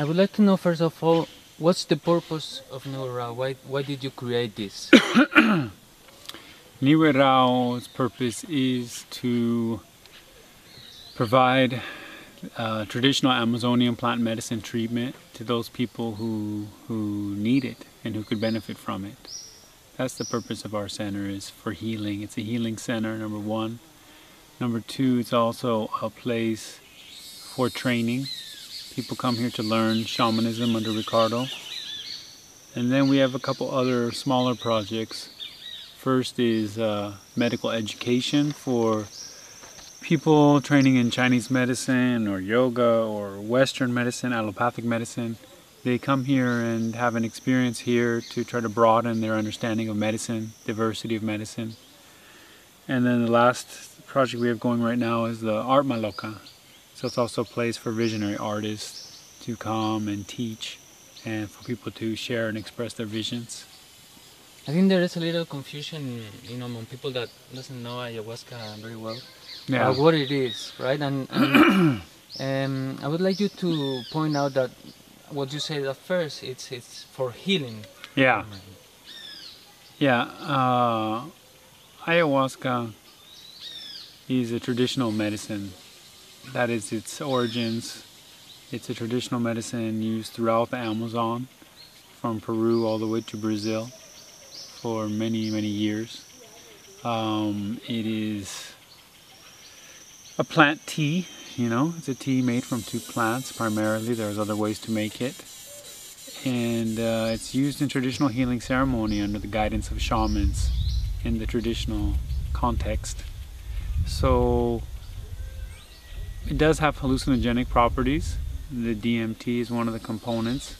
I would like to know first of all, what's the purpose of Nihue Rao? Why did you create this? Nihue Rao's purpose is to provide traditional Amazonian plant medicine treatment to those people who need it and who could benefit from it. That's the purpose of our center, is for healing. It's a healing center, number one. Number two, it's also a place for training. People come here to learn shamanism under Ricardo. And then we have a couple other smaller projects. First is medical education for people training in Chinese medicine or yoga or Western medicine, allopathic medicine. They come here and have an experience here to try to broaden their understanding of medicine, diversity of medicine. And then the last project we have going right now is the Art Maloka. So it's also a place for visionary artists to come and teach and for people to share and express their visions. I think there is a little confusion, among people that doesn't know ayahuasca very well. Yeah. What it is, right? And I would like you to point out that what you said at first, it's for healing. Yeah. Yeah. Ayahuasca is a traditional medicine. That is its origins. It's a traditional medicine used throughout the Amazon, from Peru all the way to Brazil, for many, many years. It is a plant tea, it's a tea made from two plants primarily. There's other ways to make it. And it's used in traditional healing ceremony under the guidance of shamans in the traditional context. So it does have hallucinogenic properties. The DMT is one of the components,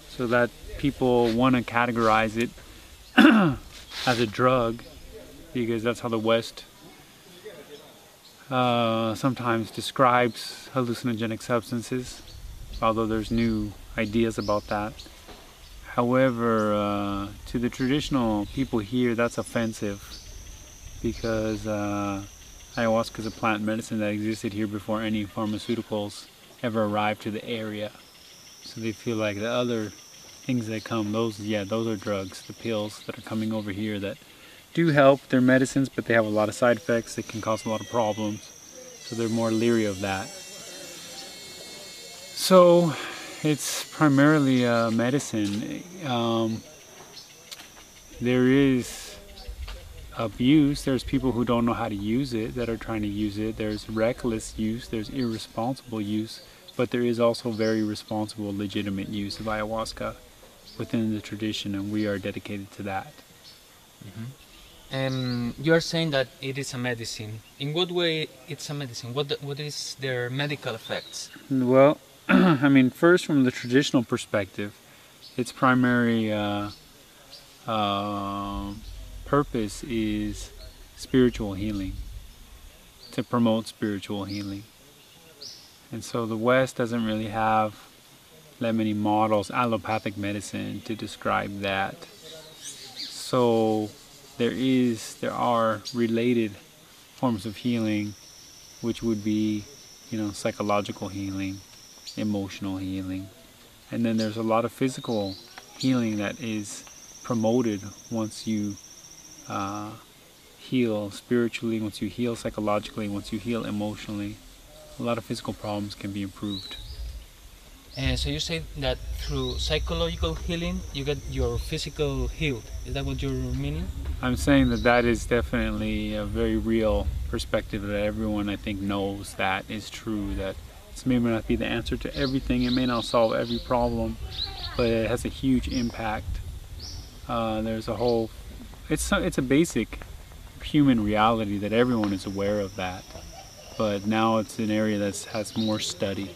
so that people want to categorize it as a drug, because that's how the West sometimes describes hallucinogenic substances, although there's new ideas about that. However, to the traditional people here, that's offensive, because ayahuasca is a plant medicine that existed here before any pharmaceuticals ever arrived to the area. So they feel like the other things that come, those are drugs, the pills that are coming over here that do help. They're medicines, but they have a lot of side effects that can cause a lot of problems. So they're more leery of that. So it's primarily a medicine. There is abuse. There's people who don't know how to use it that are trying to use it. There's reckless use. There's irresponsible use. But there is also very responsible, legitimate use of ayahuasca within the tradition, and we are dedicated to that. Mm-hmm. You are saying that it is a medicine. In what way it's a medicine? What is their medical effects? Well, I mean, first from the traditional perspective, its primary purpose is spiritual healing, to promote spiritual healing. And so the West doesn't really have that many models, allopathic medicine, to describe that. So there are related forms of healing, which would be, psychological healing, emotional healing. And then there's a lot of physical healing that is promoted once you heal spiritually, once you heal psychologically, once you heal emotionally. A lot of physical problems can be improved. So you say that through psychological healing, you get your physical healed. Is that what you're meaning? I'm saying that is definitely a very real perspective that everyone, I think, knows that is true. That this may not be the answer to everything. It may not solve every problem, but it has a huge impact. There's a whole... It's a basic human reality that everyone is aware of that. But now it's an area that has more study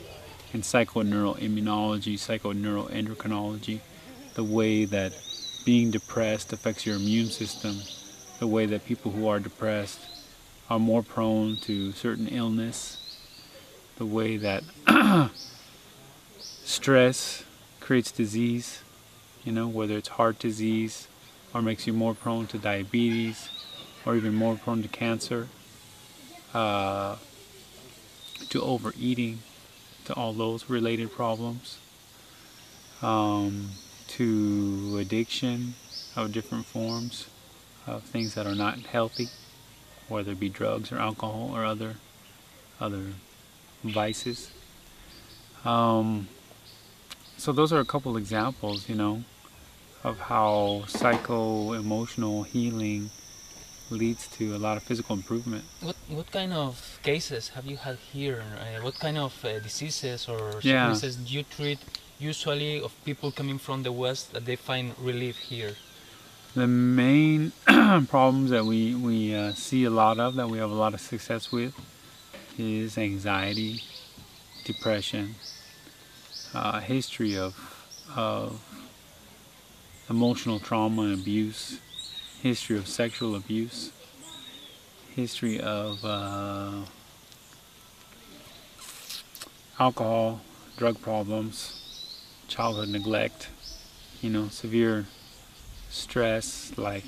in psychoneuroimmunology, psychoneuroendocrinology, the way that being depressed affects your immune system, the way that people who are depressed are more prone to certain illness, the way that stress creates disease, whether it's heart disease or makes you more prone to diabetes or even more prone to cancer, to overeating, to all those related problems. to addiction of different forms of things that are not healthy, whether it be drugs or alcohol or other vices. So those are a couple examples, you know, of how psycho-emotional healing leads to a lot of physical improvement. What kind of cases have you had here? What kind of diseases or Yeah. sicknesses do you treat usually of people coming from the West that they find relief here? The main problems that we see a lot of, that we have a lot of success with, is anxiety, depression, history of emotional trauma and abuse, history of sexual abuse, history of alcohol, drug problems, childhood neglect, you know, severe stress like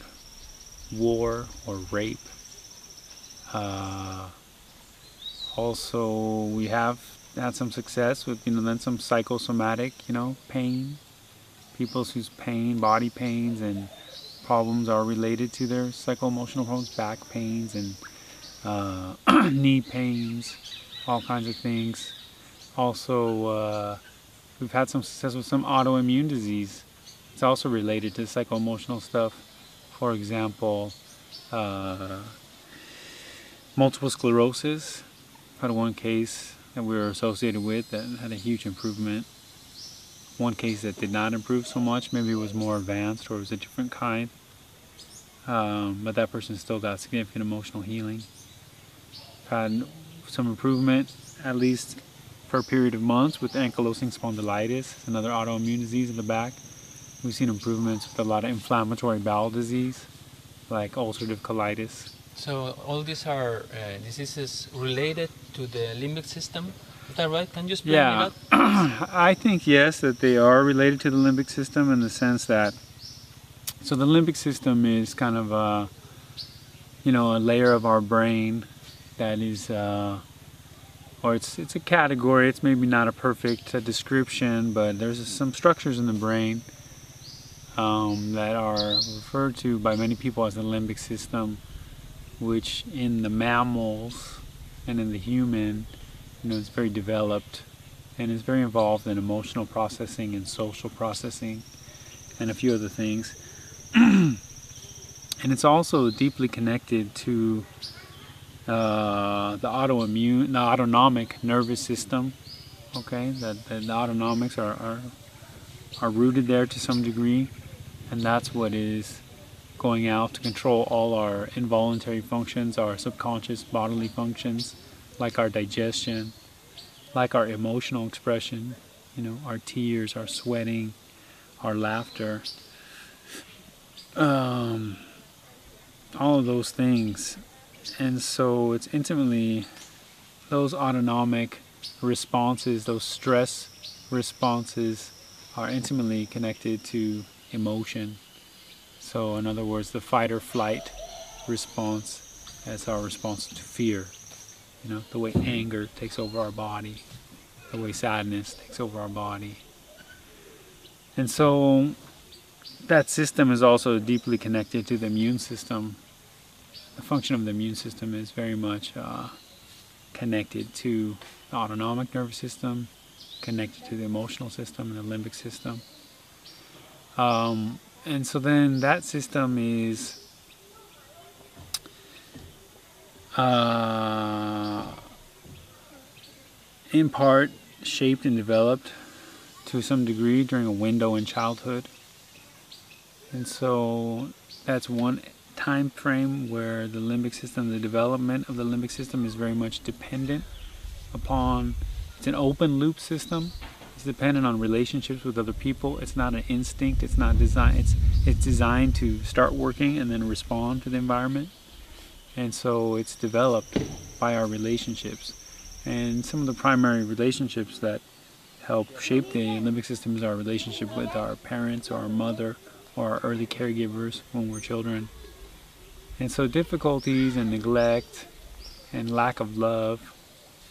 war or rape. Also, we have had some success with, you know, then some psychosomatic, you know, pain. People whose pain, body pains and problems are related to their psycho-emotional problems, back pains and knee pains, all kinds of things. Also, we've had some success with some autoimmune disease. It's also related to psycho-emotional stuff. For example, multiple sclerosis. Had one case that we were associated with that had a huge improvement. One case that did not improve so much, maybe it was more advanced or it was a different kind. But that person still got significant emotional healing. Had some improvement, at least for a period of months, with ankylosing spondylitis, another autoimmune disease in the back. We've seen improvements with a lot of inflammatory bowel disease, like ulcerative colitis. So all these are diseases related to the limbic system. Is that right? Can you explain me that? I think yes, that they are related to the limbic system in the sense that, so the limbic system is kind of a, you know, a layer of our brain that is, or it's a category. It's maybe not a perfect description, but there's some structures in the brain that are referred to by many people as the limbic system, which in the mammals and in the human, you know, it's very developed and is very involved in emotional processing and social processing and a few other things. And it's also deeply connected to the autonomic nervous system. Okay, that the autonomics are rooted there to some degree, and that's what is going out to control all our involuntary functions, our subconscious bodily functions, like our digestion, like our emotional expression, you know, our tears, our sweating, our laughter, all of those things. And so it's intimately, those autonomic responses, those stress responses are intimately connected to emotion. So in other words, the fight or flight response, that's our response to fear. You know, the way anger takes over our body, the way sadness takes over our body. And so that system is also deeply connected to the immune system. The function of the immune system is very much connected to the autonomic nervous system, connected to the emotional system and the limbic system. And so then that system is in part shaped and developed to some degree during a window in childhood. And so that's one time frame where the limbic system, the development of the limbic system is very much dependent upon, it's an open loop system. It's dependent on relationships with other people. It's not an instinct. It's not designed. It's designed to start working and then respond to the environment. And so it's developed by our relationships. And some of the primary relationships that help shape the limbic system is our relationship with our parents or our mother or our early caregivers when we're children. And so difficulties and neglect and lack of love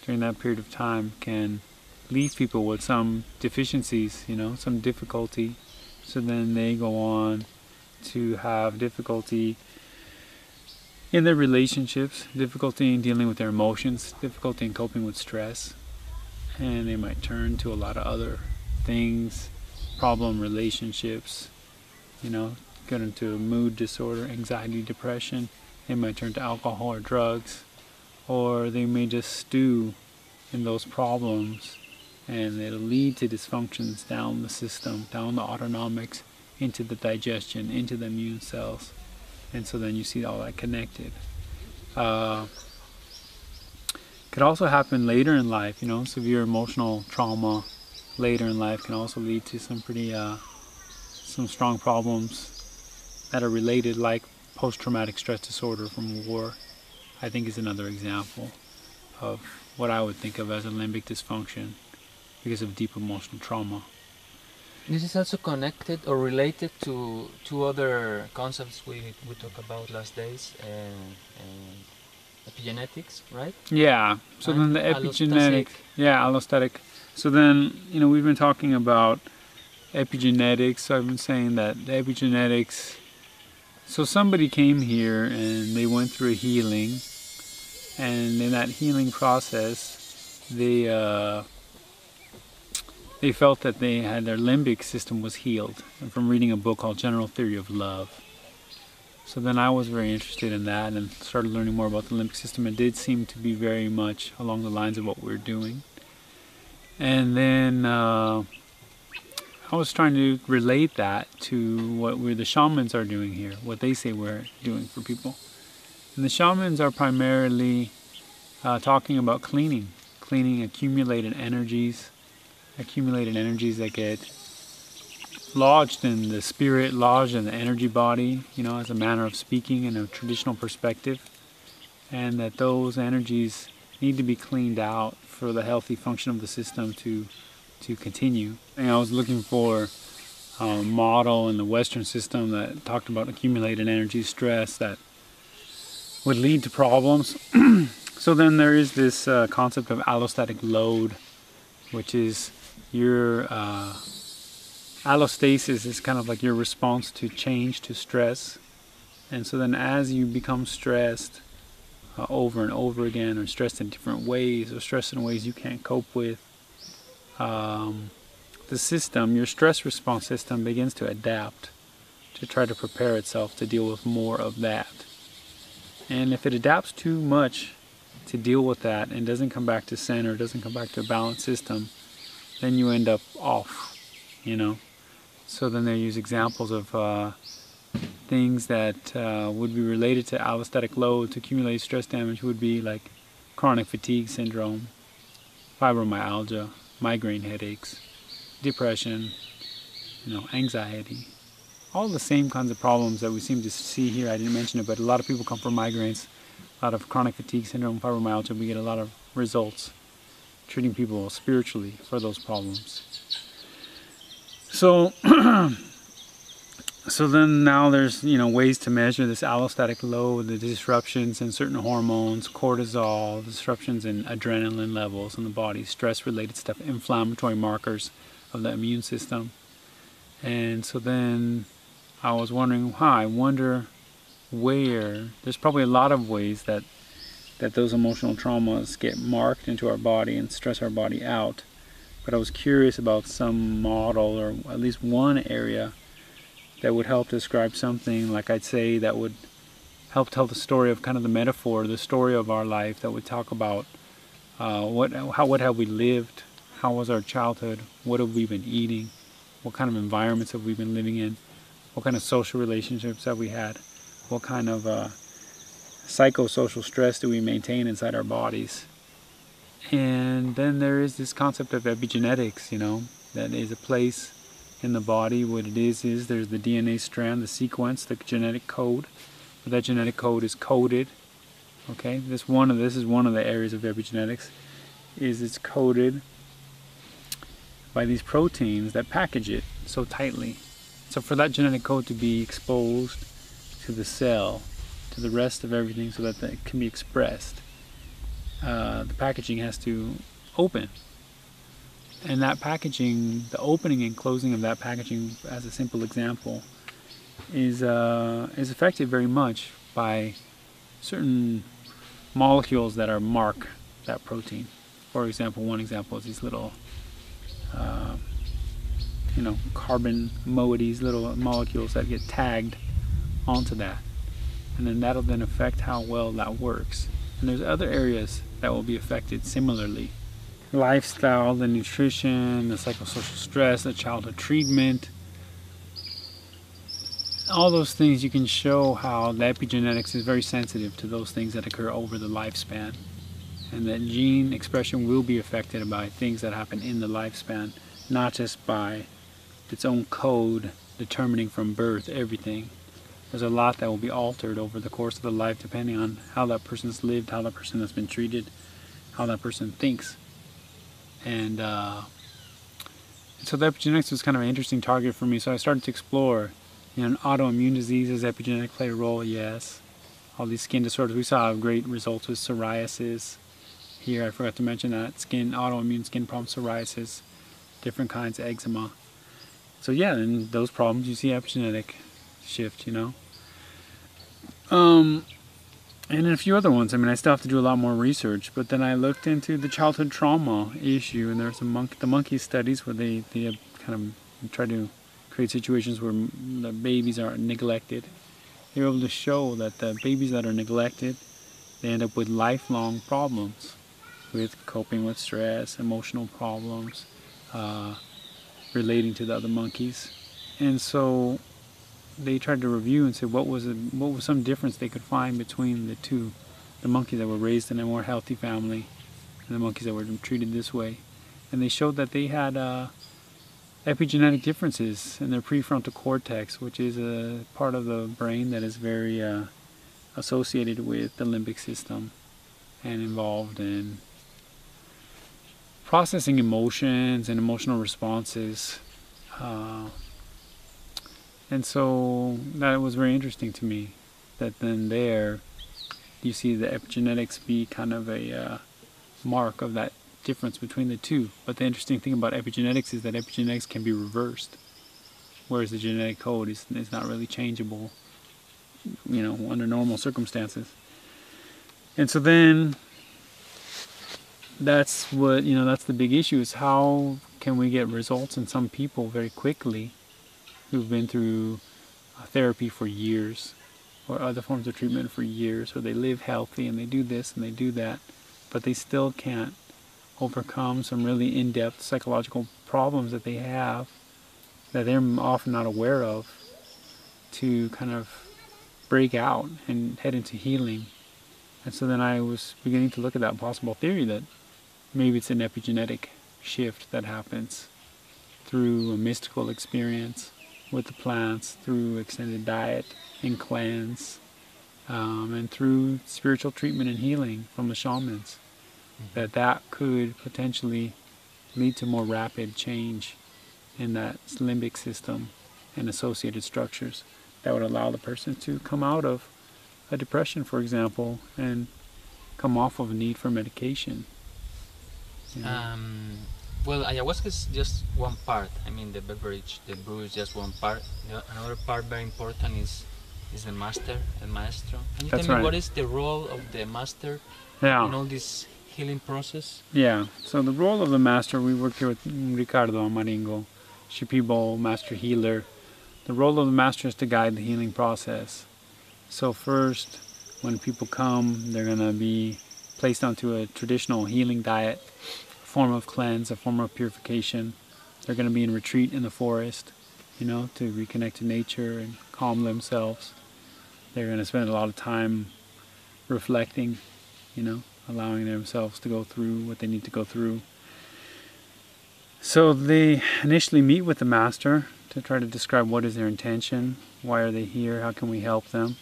during that period of time can leave people with some deficiencies, you know, some difficulty. So then they go on to have difficulty in their relationships, difficulty in dealing with their emotions, difficulty in coping with stress, and they might turn to a lot of other things, problem relationships, you know, get into mood disorder, anxiety, depression. They might turn to alcohol or drugs, or they may just stew in those problems, and it'll lead to dysfunctions down the system, down the autonomics, into the digestion, into the immune cells. And so then you see all that connected. Could also happen later in life, you know, severe emotional trauma later in life can also lead to some pretty, some strong problems that are related, like post-traumatic stress disorder from war, I think is another example of what I would think of as a limbic dysfunction because of deep emotional trauma. This is also connected or related to two other concepts we talked about last days, epigenetics, right? Yeah, so And then the epigenetic, allostatic. So then, you know, we've been talking about epigenetics, so I've been saying that the epigenetics, so somebody came here and they went through a healing, and in that healing process, they felt that they had their limbic system was healed, and from reading a book called General Theory of Love. So then I was very interested in that and started learning more about the limbic system. It did seem to be very much along the lines of what we're doing. And then I was trying to relate that to what the shamans are doing here, what they say we're doing for people. And the shamans are primarily talking about cleaning accumulated energies that get lodged in the spirit, lodged in the energy body, you know, as a manner of speaking in a traditional perspective, and that those energies need to be cleaned out for the healthy function of the system to continue. And I was looking for a model in the Western system that talked about accumulated energy stress that would lead to problems. So then there is this concept of allostatic load, which is your allostasis is kind of like your response to change, to stress. And so then as you become stressed over and over again, or stressed in different ways, or stressed in ways you can't cope with, the system, your stress response system, begins to adapt to try to prepare itself to deal with more of that. And if it adapts too much to deal with that and doesn't come back to center, doesn't come back to a balanced system, then you end up off, you know. So then they use examples of things that would be related to allostatic load, to accumulated stress damage, would be like chronic fatigue syndrome, fibromyalgia, migraine headaches, depression, you know, anxiety. All the same kinds of problems that we seem to see here. I didn't mention it, but a lot of people come from migraines, a lot of chronic fatigue syndrome, fibromyalgia. We get a lot of results treating people spiritually for those problems. So, so then now there's, you know, ways to measure this allostatic load, the disruptions in certain hormones, cortisol, disruptions in adrenaline levels in the body, stress-related stuff, inflammatory markers of the immune system. And so then I was wondering, I wonder where, there's probably a lot of ways that those emotional traumas get marked into our body and stress our body out. But I was curious about some model, or at least one area that would help describe something, like I'd say, that would help tell the story of kind of the metaphor, the story of our life, that would talk about what have we lived, how was our childhood, what have we been eating, what kind of environments have we been living in, what kind of social relationships have we had, what kind of psychosocial stress do we maintain inside our bodies. And then there is this concept of epigenetics, you know, that is a place in the body. What it is there's the DNA strand, the sequence, the genetic code. But that genetic code is coded. Okay, this is one of the areas of epigenetics, is it's coded by these proteins that package it so tightly. So for that genetic code to be exposed to the cell, to the rest of everything, so that it can be expressed, the packaging has to open. And that packaging, the opening and closing of that packaging, as a simple example, is affected very much by certain molecules that mark that protein. For example, one example is these little, carbon moieties, little molecules that get tagged onto that, and then that'll then affect how well that works. And there's other areas that will be affected similarly. Lifestyle, the nutrition, the psychosocial stress, the childhood treatment, all those things. You can show how the epigenetics is very sensitive to those things that occur over the lifespan, and that gene expression will be affected by things that happen in the lifespan, not just by its own code determining from birth everything. There's a lot that will be altered over the course of the life depending on how that person's lived, how that person has been treated, how that person thinks. And so the epigenetics was kind of an interesting target for me. So I started to explore, autoimmune diseases, epigenetic play a role, yes. All these skin disorders, we saw great results with psoriasis. Here, I forgot to mention that, autoimmune skin problems, psoriasis, different kinds of eczema. So yeah, in those problems you see epigenetic shift, And a few other ones. I still have to do a lot more research, but then I looked into the childhood trauma issue, and there's the monkey studies where they kind of try to create situations where the babies are neglected. They were able to show that the babies that are neglected, they end up with lifelong problems with coping with stress, emotional problems, relating to the other monkeys. And so they tried to review and say what was some difference they could find between the monkeys that were raised in a more healthy family and the monkeys that were treated this way. And they showed that they had epigenetic differences in their prefrontal cortex, which is a part of the brain that is very associated with the limbic system and involved in processing emotions and emotional responses. And so that was very interesting to me, that then there you see the epigenetics be kind of a mark of that difference between the two. But the interesting thing about epigenetics is that epigenetics can be reversed, whereas the genetic code is not really changeable, under normal circumstances. And so then that's that's the big issue, is how can we get results in some people very quickly who've been through therapy for years or other forms of treatment for years, or they live healthy and they do this and they do that, but they still can't overcome some really in-depth psychological problems that they have that they're often not aware of, to kind of break out and head into healing. And so then I was beginning to look at that possible theory that maybe it's an epigenetic shift that happens through a mystical experience with the plants, through extended diet and cleanse, and through spiritual treatment and healing from the shamans, that could potentially lead to more rapid change in that limbic system and associated structures that would allow the person to come out of a depression, for example, and come off of a need for medication. Well, ayahuasca is just one part. The beverage, the brew is just one part. Another part very important is the master, el maestro. Can you tell me what is the role of the master in all this healing process? Yeah, so the role of the master, we worked here with Ricardo Amaringo, Shipibo, master healer. The role of the master is to guide the healing process. So first, when people come, they're going to be placed onto a traditional healing diet, a form of cleanse, a form of purification. They're going to be in retreat in the forest, to reconnect to nature and calm themselves. They're going to spend a lot of time reflecting, allowing themselves to go through what they need to go through. So they initially meet with the master to try to describe what is their intention, why are they here, how can we help them,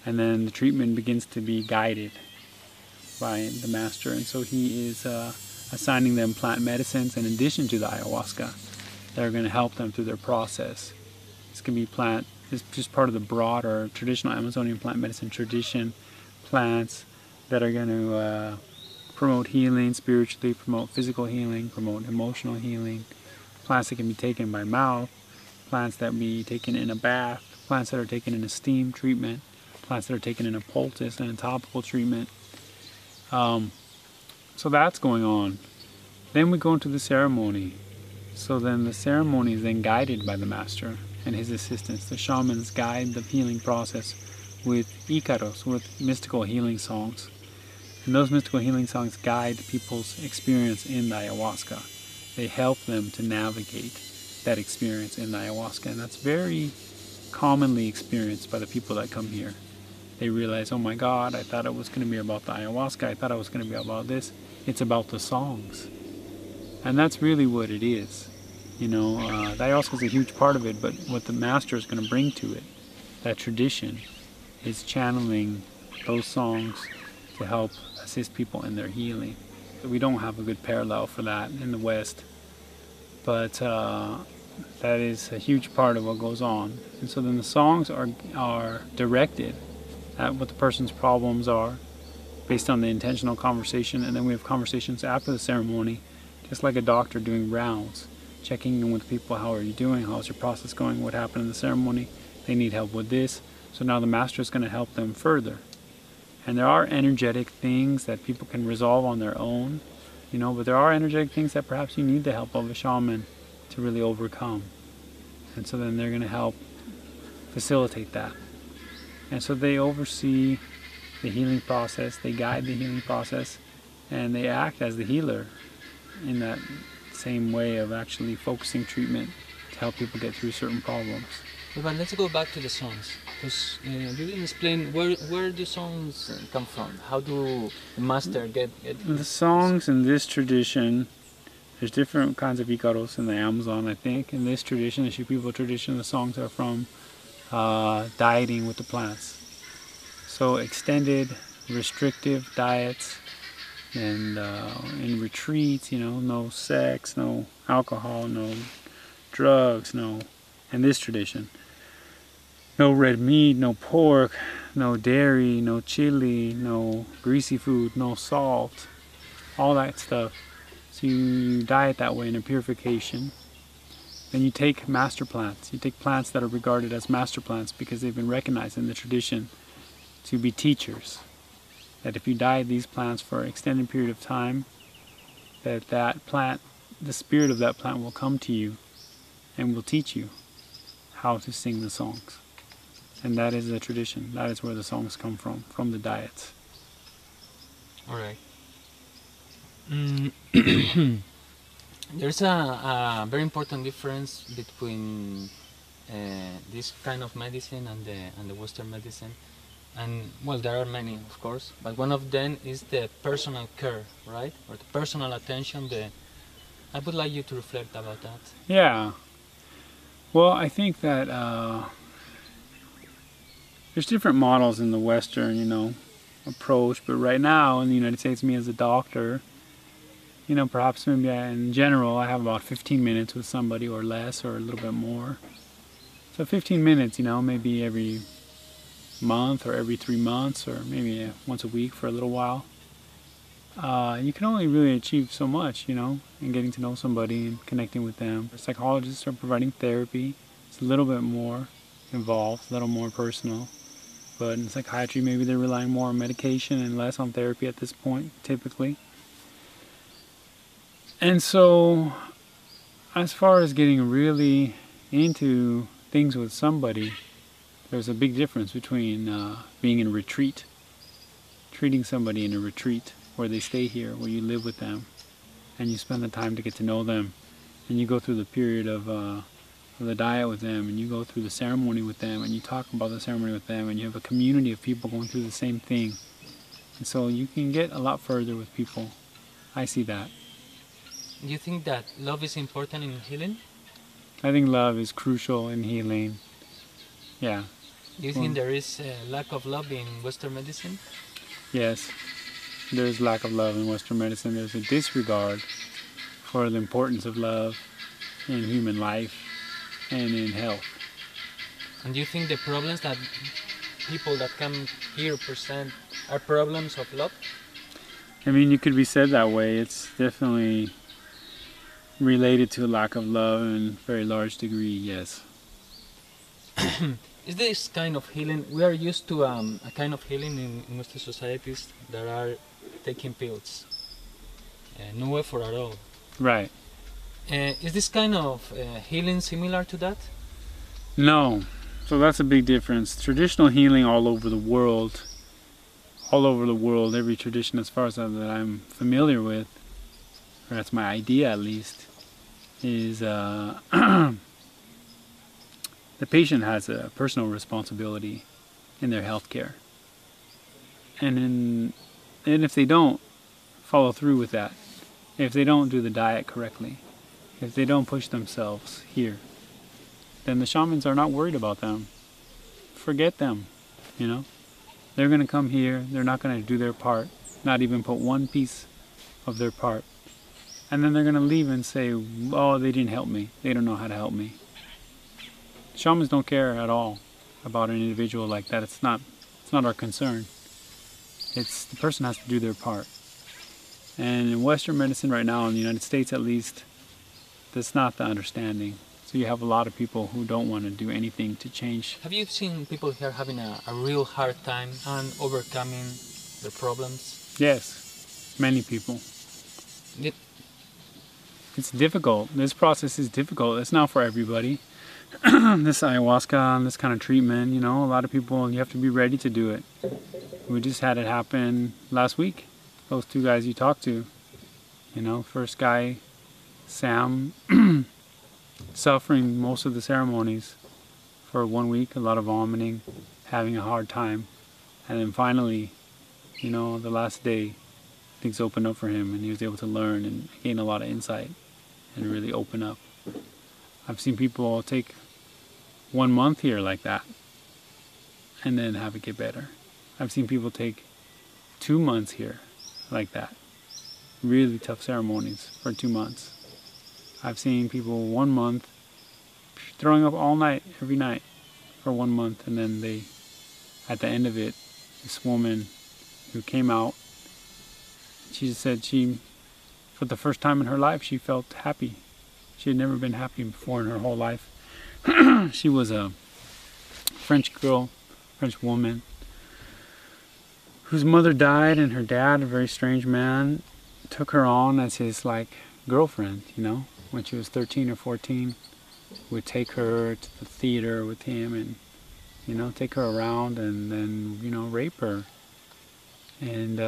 and then the treatment begins to be guided by the master. And so he is assigning them plant medicines in addition to the ayahuasca that are going to help them through their process. This can be it's just part of the broader traditional Amazonian plant medicine tradition, plants that are going to promote healing spiritually, promote physical healing, promote emotional healing. Plants that can be taken by mouth, plants that be taken in a bath, plants that are taken in a steam treatment, plants that are taken in a poultice and a topical treatment. So that's going on. Then we go into the ceremony. So then the ceremony is then guided by the master and his assistants. The shamans guide the healing process with ikaros, with mystical healing songs. And those mystical healing songs guide people's experience in the ayahuasca. They help them to navigate that experience in the ayahuasca. And that's very commonly experienced by the people that come here. They realize, oh my God, I thought it was going to be about the ayahuasca. I thought it was going to be about this. It's about the songs. And that's really what it is. You know, the ayahuasca is a huge part of it, but what the master is going to bring to it, that tradition, is channeling those songs to help assist people in their healing. We don't have a good parallel for that in the West, but that is a huge part of what goes on. And so then the songs are directed at what the person's problems are based on the intentional conversation, and then we have conversations after the ceremony, just like a doctor doing rounds, checking in with people. How are you doing? How's your process going? What happened in the ceremony? They need help with this. So now the master is going to help them further. And there are energetic things that people can resolve on their own, you know, but there are energetic things that perhaps you need the help of a shaman to really overcome. And so then they're going to help facilitate that. And so they oversee the healing process, they guide the healing process, and they act as the healer in that same way of actually focusing treatment to help people get through certain problems. But let's go back to the songs, because you didn't explain where do songs come from? How do the master get the songs in this tradition? There's different kinds of ikaros in the Amazon, I think. In this tradition, the Shipibo tradition, the songs are from dieting with the plants. So extended, restrictive diets, and in retreats, you know, no sex, no alcohol, no drugs, no, in this tradition, no red meat, no pork, no dairy, no chili, no greasy food, no salt, all that stuff. So you diet that way in a purification. Then you take master plants. You take plants that are regarded as master plants because they've been recognized in the tradition to be teachers. That if you diet these plants for an extended period of time, that plant, the spirit of that plant will come to you and will teach you how to sing the songs. And that is the tradition. That is where the songs come from the diets. All right. There's a very important difference between this kind of medicine and the Western medicine. And well, there are many, of course, but one of them is the personal care, right? Or the personal attention. I would like you to reflect about that. Yeah. Well, I think that there's different models in the Western, you know, approach. But right now in the United States, me as a doctor, you know, perhaps maybe in general, I have about 15 minutes with somebody or less or a little bit more. So 15 minutes, you know, maybe every month or every 3 months or maybe once a week for a little while. You can only really achieve so much, you know, in getting to know somebody and connecting with them. Psychologists are providing therapy. It's a little bit more involved, a little more personal. But in psychiatry, maybe they're relying more on medication and less on therapy at this point, typically. And so, as far as getting really into things with somebody, there's a big difference between being in a retreat, treating somebody in a retreat where they stay here, where you live with them, and you spend the time to get to know them, and you go through the period of the diet with them, and you go through the ceremony with them, and you talk about the ceremony with them, and you have a community of people going through the same thing. And so you can get a lot further with people. I see that. Do you think that love is important in healing? I think love is crucial in healing. Yeah. Do you think there is a lack of love in Western medicine? Yes. There's lack of love in Western medicine. There's a disregard for the importance of love in human life and in health. And do you think the problems that people that come here present are problems of love? I mean, you could be said that way. It's definitely related to a lack of love in a very large degree, yes. Is this kind of healing, we are used to a kind of healing in Western societies that are taking pills. No effort at all. Right. Is this kind of healing similar to that? No. So that's a big difference. Traditional healing all over the world, every tradition as far as that I'm familiar with, or that's my idea at least, is the patient has a personal responsibility in their health care. And if they don't follow through with that, if they don't do the diet correctly, if they don't push themselves here, then the shamans are not worried about them. Forget them, you know. They're going to come here, they're not going to do their part, not even put one piece of their part. And then they're going to leave and say, oh, they didn't help me, they don't know how to help me. Shamans don't care at all about an individual like that. It's not our concern. It's the person has to do their part. And in Western medicine right now, in the United States at least, that's not the understanding. So you have a lot of people who don't want to do anything to change. Have you seen people here having a real hard time and overcoming their problems? Yes, many people. It's difficult. This process is difficult. It's not for everybody. This ayahuasca and this kind of treatment, you know, a lot of people, you have to be ready to do it. We just had it happen last week. Those two guys you talked to, you know, first guy, Sam, suffering most of the ceremonies for 1 week, a lot of vomiting, having a hard time. And then finally, you know, the last day, things opened up for him and he was able to learn and gain a lot of insight and really open up. I've seen people take 1 month here like that and then have it get better. I've seen people take 2 months here like that. Really tough ceremonies for 2 months. I've seen people 1 month throwing up all night, every night for 1 month, and then they, at the end of it, this woman who came out, she said for the first time in her life, she felt happy. She had never been happy before in her whole life. She was a French girl, French woman, whose mother died, and her dad, a very strange man, took her on as his girlfriend, you know. When she was 13 or 14, would take her to the theater with him and, you know, take her around and then, you know, rape her. And,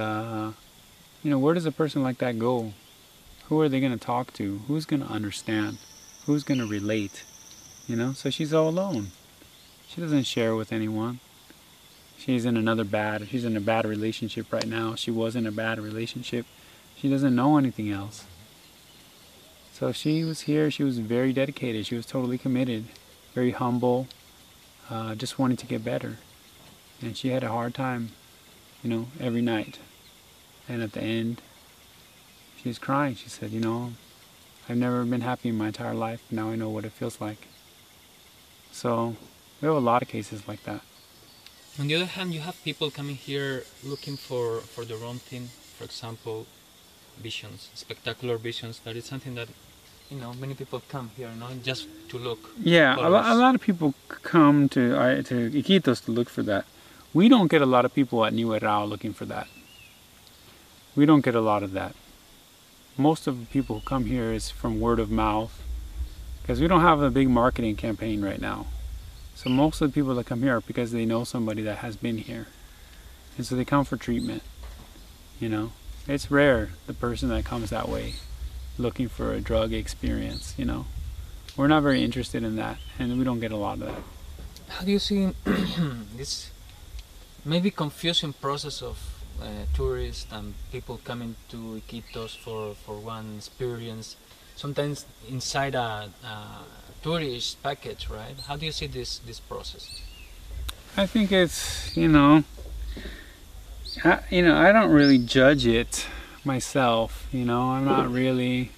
you know, where does a person like that go? Who are they going to talk to? Who's going to understand? Who's going to relate? You know, so she's all alone. She doesn't share with anyone. She's in a bad relationship right now. She was in a bad relationship. She doesn't know anything else. So she was here, she was very dedicated, she was totally committed, very humble, just wanting to get better. And she had a hard time, you know, every night. And at the end, she was crying. She said, you know, I've never been happy in my entire life. Now I know what it feels like. So we have a lot of cases like that. On the other hand, you have people coming here looking for their own thing. For example, visions, spectacular visions. That is something that, you know, many people come here, you know, just to look. Yeah, a lot of people come to Iquitos to look for that. We don't get a lot of people at Nihue Rao looking for that. We don't get a lot of that. Most of the people who come here is from word of mouth, because we don't have a big marketing campaign right now. So most of the people that come here are because they know somebody that has been here. And so they come for treatment, you know. It's rare, the person that comes that way, looking for a drug experience, you know. We're not very interested in that, and we don't get a lot of that. How do you see this maybe confusing process of tourists and people coming to Iquitos for one experience, sometimes inside a tourist package, right? How do you see this process? I think it's, you know, I don't really judge it myself, you know. I'm not really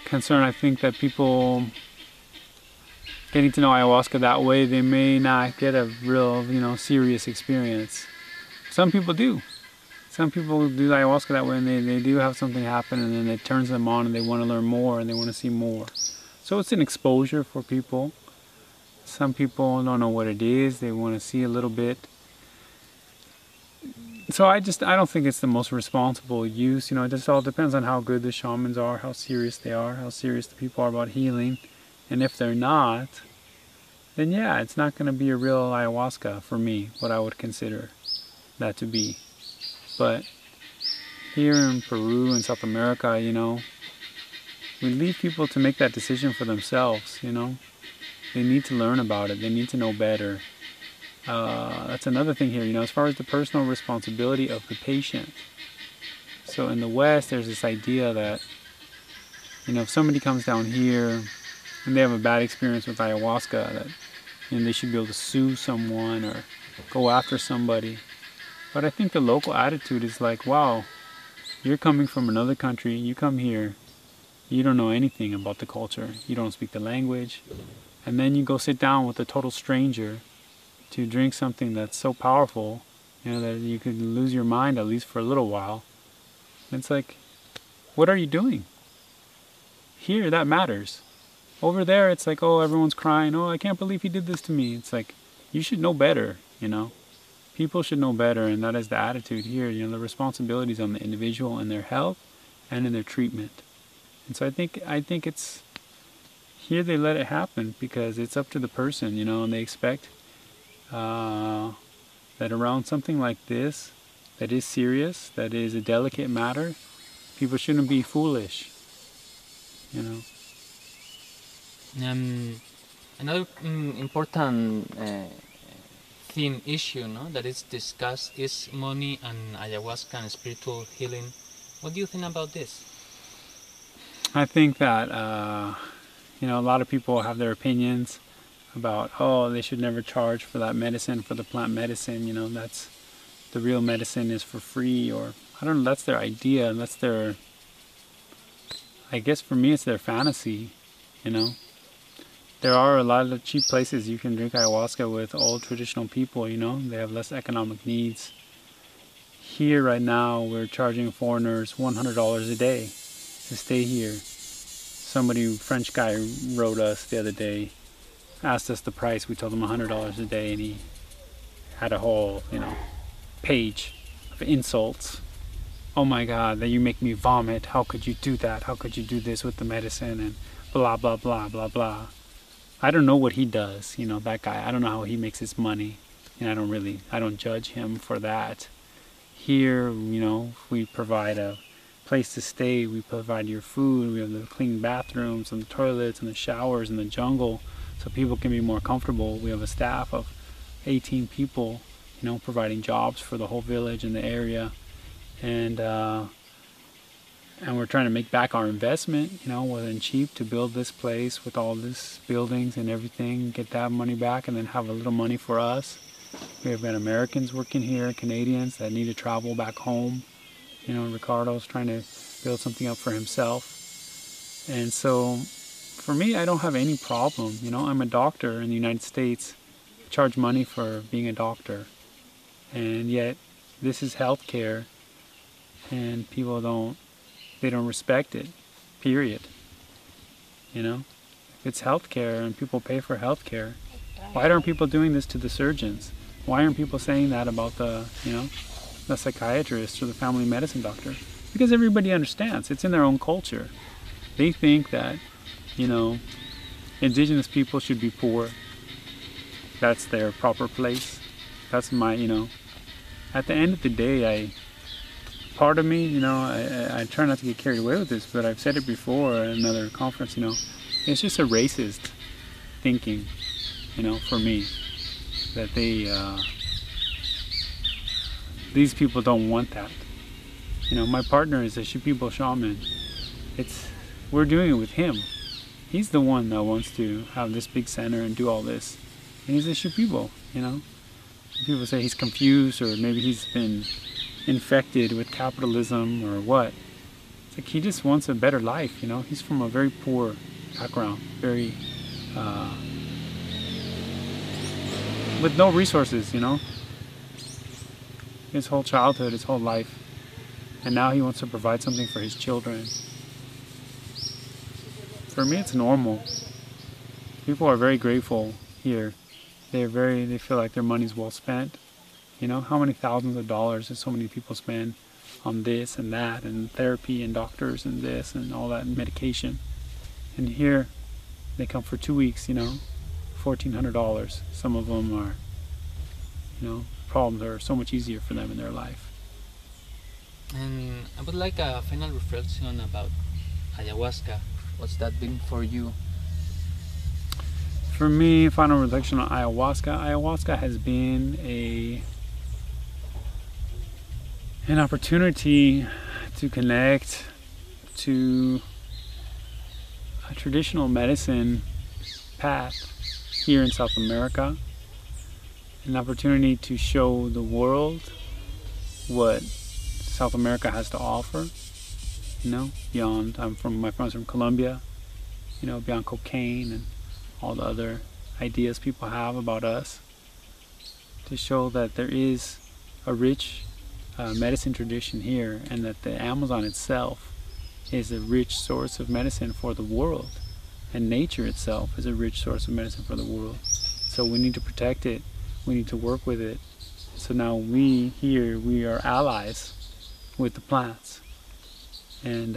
concerned. I think that people getting to know ayahuasca that way, they may not get a real, you know, serious experience. some people do. Some people do ayahuasca that way, and they do have something happen, and then it turns them on, and they want to learn more, and they want to see more. So it's an exposure for people. Some people don't know what it is. They want to see a little bit. So I don't think it's the most responsible use. It just all depends on how good the shamans are, how serious they are, how serious the people are about healing. And if they're not, then yeah, it's not going to be a real ayahuasca for me, what I would consider that to be. But here in Peru and South America, we leave people to make that decision for themselves, They need to learn about it. They need to know better. That's another thing here, as far as the personal responsibility of the patient. So in the West, there's this idea that, if somebody comes down here and they have a bad experience with ayahuasca, that they should be able to sue someone or go after somebody. But I think the local attitude is like, wow, you're coming from another country, you come here, you don't know anything about the culture, you don't speak the language, and then you go sit down with a total stranger to drink something that's so powerful, that you could lose your mind at least for a little while. It's like, what are you doing? Here, that matters. Over there, it's like, oh, everyone's crying, oh, I can't believe he did this to me. It's like, you should know better, People should know better, and that is the attitude here. The responsibilities on the individual in their health and in their treatment. And so I think it's here they let it happen because it's up to the person, and they expect that around something like this, that is serious, that is a delicate matter, people shouldn't be foolish, Another important theme issue, that is discussed is money and ayahuasca and spiritual healing. What do you think about this? I think that a lot of people have their opinions about, oh, they should never charge for that medicine, for the plant medicine, that's the real medicine is for free, or I don't know, that's their idea, that's their, I guess for me it's their fantasy, There are a lot of cheap places you can drink ayahuasca with old traditional people, they have less economic needs. Here right now we're charging foreigners $100 a day to stay here. French guy wrote us the other day, asked us the price, we told him $100 a day, and he had a whole, page of insults. Oh my God, that you make me vomit, how could you do that, how could you do this with the medicine, and blah, blah, blah, blah, blah. I don't know what he does, that guy. I don't know how he makes his money. And I don't judge him for that. Here, we provide a place to stay. We provide your food. We have the clean bathrooms and the toilets and the showers and the jungle so people can be more comfortable. We have a staff of 18 people, providing jobs for the whole village and the area. And we're trying to make back our investment, wasn't cheap to build this place with all these buildings and everything, get that money back and then have a little money for us. We have got Americans working here, Canadians that need to travel back home. Ricardo's trying to build something up for himself. And so for me, I don't have any problem. I'm a doctor in the United States, I charge money for being a doctor. And yet this is healthcare and people don't respect it, period. If it's healthcare and people pay for healthcare, why aren't people doing this to the surgeons? Why aren't people saying that about the psychiatrist or the family medicine doctor? Because everybody understands, it's in their own culture. They think that, indigenous people should be poor. That's their proper place. That's my, at the end of the day, part of me, I try not to get carried away with this, but I've said it before at another conference, it's just a racist thinking, for me, that these people don't want that. My partner is a Shipibo shaman. We're doing it with him. He's the one that wants to have this big center and do all this. And he's a Shipibo, People say he's confused or maybe he's been infected with capitalism or what. It's like he just wants a better life, He's from a very poor background, very with no resources, his whole childhood, his whole life. And now he wants to provide something for his children. For me, it's normal. People are very grateful here. They feel like their money's well spent. You know, how many thousands of dollars does so many people spend on this and that and therapy and doctors and this and all that and medication. And here they come for 2 weeks, you know, $1,400. Some of them are, you know, problems are so much easier for them in their life. And I would like a final reflection about ayahuasca. What's that been for you? For me, final reflection on ayahuasca. Ayahuasca has been an opportunity to connect to a traditional medicine path here in South America. An opportunity to show the world what South America has to offer, you know, beyond, my friends from Colombia, you know, beyond cocaine and all the other ideas people have about us, to show that there is a rich medicine tradition here, and that the Amazon itself is a rich source of medicine for the world, and nature itself is a rich source of medicine for the world. So we need to protect it, we need to work with it. So now we are allies with the plants. And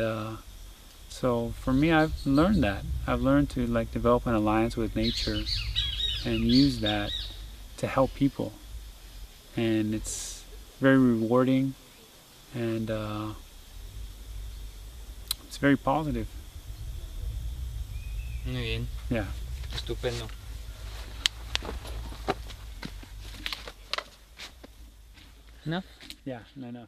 so for me, I've learned that. I've learned to like develop an alliance with nature and use that to help people. And it's very rewarding, and it's very positive. Muy bien. Yeah. Estupendo. Enough? Yeah, enough.